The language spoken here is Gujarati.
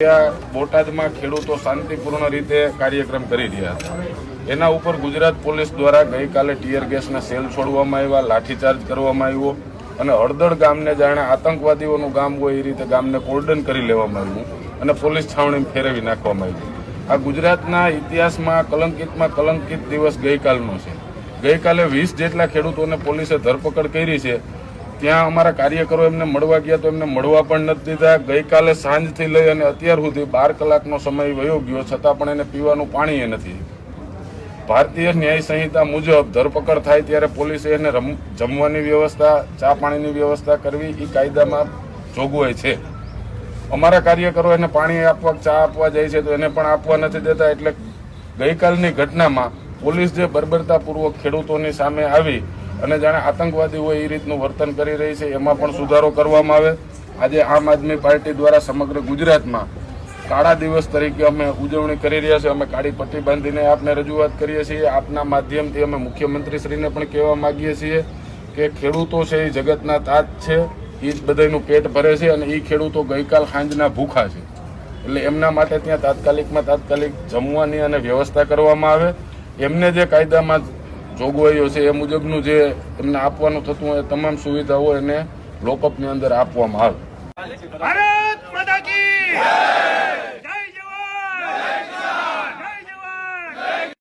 બોટાદમાં ખેડૂતો શાંતિપૂર્ણ રીતે કાર્યક્રમ કરી રહ્યા હતા. એના ઉપર ગુજરાત પોલીસ દ્વારા ગઈકાલે ટીયર ગેસના સેલ છોડવામાં આવ્યા, લાઠીચાર્જ કરવામાં આવ્યો અને હળદળ ગામને જાણે આતંકવાદીઓનું ગામ હોય એ રીતે ગામને કોર્ડન કરી લેવામાં આવ્યું અને પોલીસ છાવણી ફેરવી નાખવામાં આવી. આ ગુજરાતના ઇતિહાસમાં કલંકિત દિવસ ગઈકાલનો છે. ગઈકાલે 20 જેટલા ખેડૂતોને પોલીસે ધરપકડ કરી છે. ત્યાં અમારા કાર્યકરો એમને મળવા ગયા તો એમને મળવા પણ નથી દીધા. ગઈકાલે સાંજથી લઈ અને અત્યાર સુધી 12 કલાકનો સમય વયો ગયો, છતાં પણ એને પીવાનું પાણી નથી. ભારતીય ન્યાય સંહિતા મુજબ ધરપકડ થાય ત્યારે પોલીસે એને જમવાની વ્યવસ્થા, ચા પાણીની વ્યવસ્થા કરવી એ કાયદામાં જોગવાઈ છે. અમારા કાર્યકરો એને પાણી આપવા, ચા આપવા જાય છે તો એને પણ આપવા નથી દેતા. એટલે ગઈકાલની ઘટનામાં પોલીસ જે બર્બરતાપૂર્વક ખેડૂતોની સામે આવી અને જાણે આતંકવાદી હોય એ રીતનું વર્તન કરી રહી છે, એમાં પણ સુધારો કરવામાં આવે. આજે આમ આદમી પાર્ટી દ્વારા સમગ્ર ગુજરાતમાં કાળા દિવસ તરીકે અમે ઉજવણી કરી રહ્યા છીએ. અમે કાળી પટ્ટી બાંધીને આપને રજૂઆત કરીએ છીએ. આપના માધ્યમથી અમે મુખ્યમંત્રીશ્રીને પણ કહેવા માંગીએ છીએ કે ખેડૂતો છે એ જગતના તાત છે, એ જ બધાનું પેટ ભરે છે અને એ ખેડૂતો ગઈકાલ સાંજના ભૂખા છે. એટલે એમના માટે ત્યાં તાત્કાલિક જમવાની અને વ્યવસ્થા કરવામાં આવે. એમને જે કાયદામાં જોગવાઈઓ છે એ મુજબનું જે એમને આપવાનું થતું હોય તમામ સુવિધાઓ એને લોકઅપની અંદર આપવામાં આવે. ભારત માતા કી